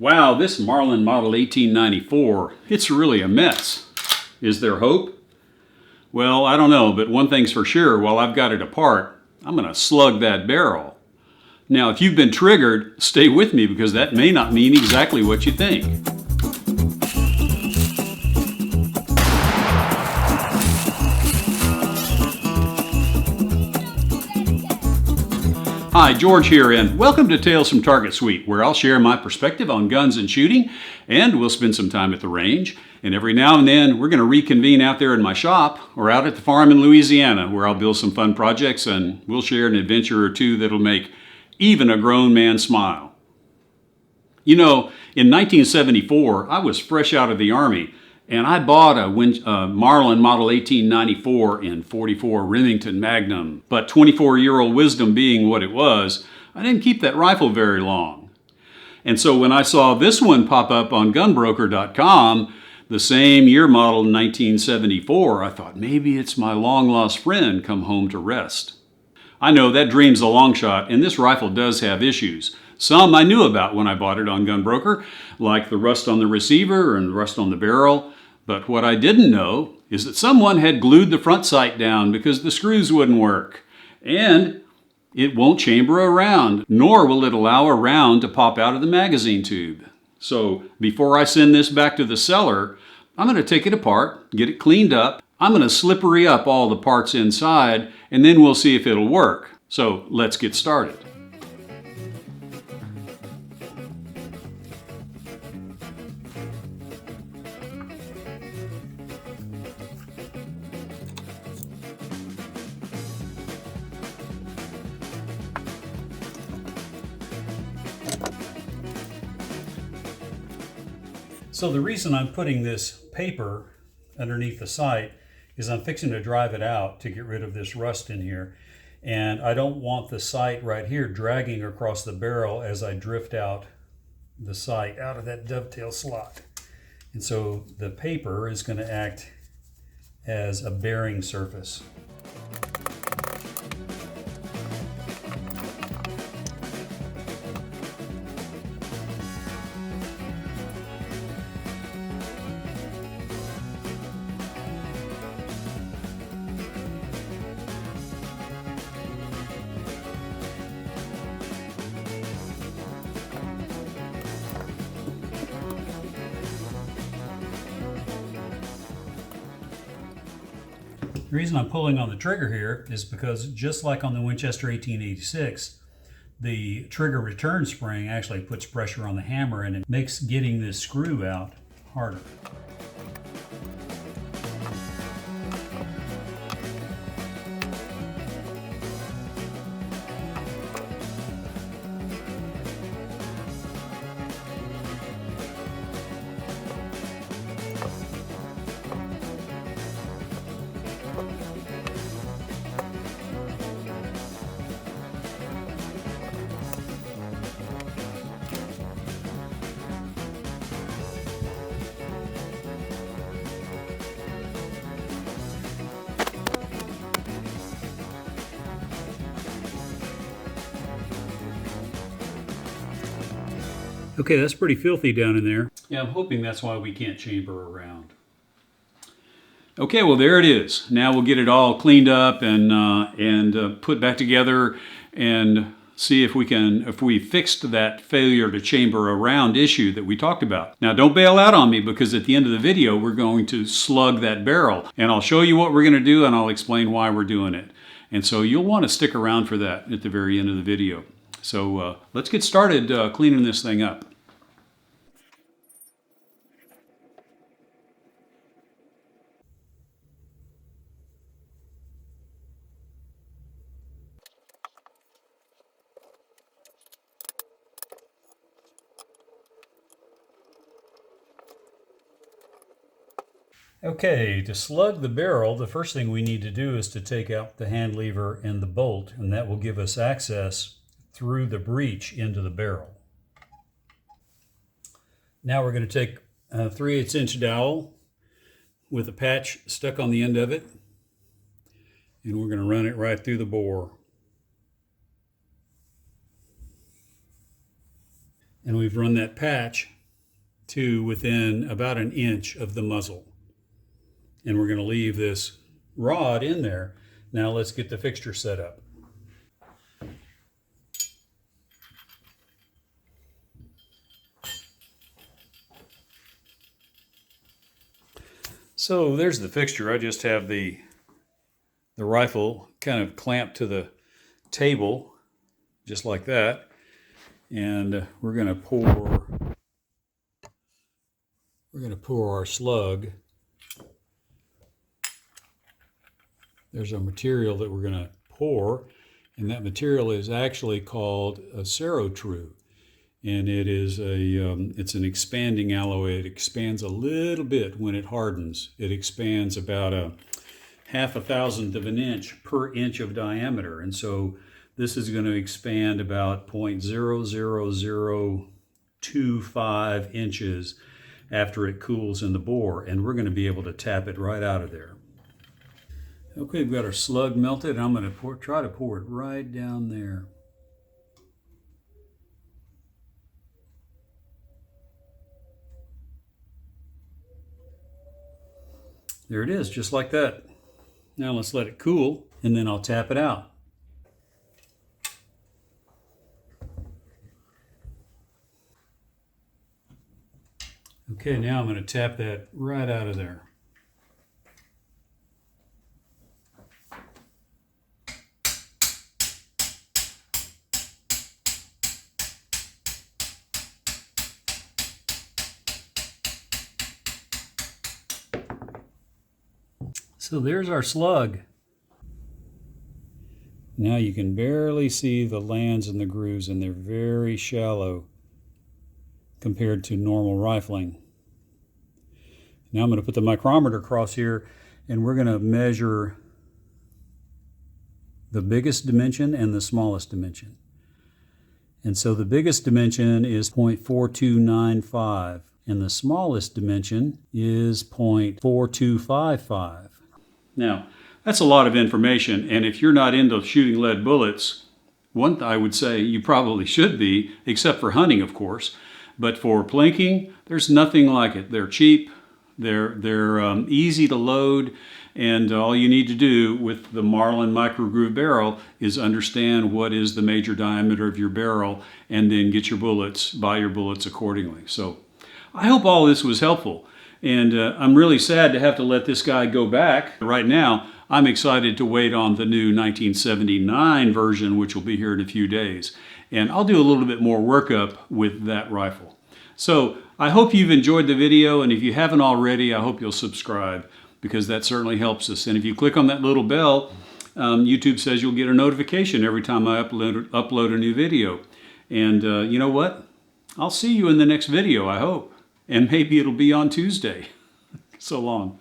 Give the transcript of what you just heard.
Wow, this Marlin model 1894, it's really a mess. Is there hope? Well, I don't know, but one thing's for sure, while I've got it apart, I'm going to slug that barrel. Now, if you've been triggered, stay with me because that may not mean exactly what you think. Hi, George here, and welcome to Tales from Target Suite, where I'll share my perspective on guns and shooting, and we'll spend some time at the range. And every now and then, we're going to reconvene out there in my shop or out at the farm in Louisiana, where I'll build some fun projects and we'll share an adventure or two that'll make even a grown man smile. You know, in 1974, I was fresh out of the Army, and I bought a Marlin model 1894 in .44 Remington Magnum. But 24-year-old wisdom being what it was, I didn't keep that rifle very long. And so when I saw this one pop up on gunbroker.com, the same year model 1974, I thought maybe it's my long-lost friend come home to rest. I know that dream's a long shot, and this rifle does have issues. Some I knew about when I bought it on Gunbroker, like the rust on the receiver and the rust on the barrel. But what I didn't know is that someone had glued the front sight down because the screws wouldn't work. And it won't chamber a round, nor will it allow a round to pop out of the magazine tube. So before I send this back to the seller, I'm going to take it apart, get it cleaned up. I'm going to slippery up all the parts inside, and then we'll see if it'll work. So let's get started. So the reason I'm putting this paper underneath the sight is I'm fixing to drive it out to get rid of this rust in here. And I don't want the sight right here dragging across the barrel as I drift out the sight out of that dovetail slot. And so the paper is going to act as a bearing surface. The reason I'm pulling on the trigger here is because just like on the Winchester 1886, the trigger return spring actually puts pressure on the hammer and it makes getting this screw out harder. Okay, that's pretty filthy down in there. Yeah, I'm hoping that's why we can't chamber around. Okay, well there it is. Now we'll get it all cleaned up and put back together and see if we fixed that failure to chamber around issue that we talked about. Now don't bail out on me because at the end of the video we're going to slug that barrel and I'll show you what we're going to do and I'll explain why we're doing it. And so you'll want to stick around for that at the very end of the video. So let's get started cleaning this thing up. Okay, to slug the barrel, the first thing we need to do is to take out the hand lever and the bolt, and that will give us access through the breech into the barrel. Now we're going to take a 3/8 inch dowel with a patch stuck on the end of it, and we're going to run it right through the bore. And we've run that patch to within about an inch of the muzzle. And we're going to leave this rod in there. Now let's get the fixture set up. So there's the fixture. I just have the rifle kind of clamped to the table, just like that. And we're going to pour our slug. There's a material that we're going to pour, and that material is actually called a True. And it is it's an expanding alloy. It expands a little bit when it hardens. It expands about a 0.5 of an inch per inch of diameter. And so this is going to expand about 0.00025 inches after it cools in the bore. And we're going to be able to tap it right out of there. Okay, we've got our slug melted. I'm going to try to pour it right down there. There it is, just like that. Now let's let it cool, and then I'll tap it out. Okay, now I'm going to tap that right out of there. So there's our slug. Now you can barely see the lands and the grooves, and they're very shallow compared to normal rifling. Now I'm going to put the micrometer across here, and we're going to measure the biggest dimension and the smallest dimension. And so the biggest dimension is 0.4295, and the smallest dimension is 0.4255. Now, that's a lot of information, and if you're not into shooting lead bullets, I would say you probably should be, except for hunting, of course. But for plinking, there's nothing like it. They're cheap, they're easy to load, and all you need to do with the Marlin micro groove barrel is understand what is the major diameter of your barrel, and then get your bullets, buy your bullets accordingly. So I hope all this was helpful. And I'm really sad to have to let this guy go back. Right now, I'm excited to wait on the new 1979 version, which will be here in a few days. And I'll do a little bit more workup with that rifle. So I hope you've enjoyed the video, and if you haven't already, I hope you'll subscribe, because that certainly helps us. And if you click on that little bell, YouTube says you'll get a notification every time I upload a new video. And you know what? I'll see you in the next video, I hope. And maybe it'll be on Tuesday. So long.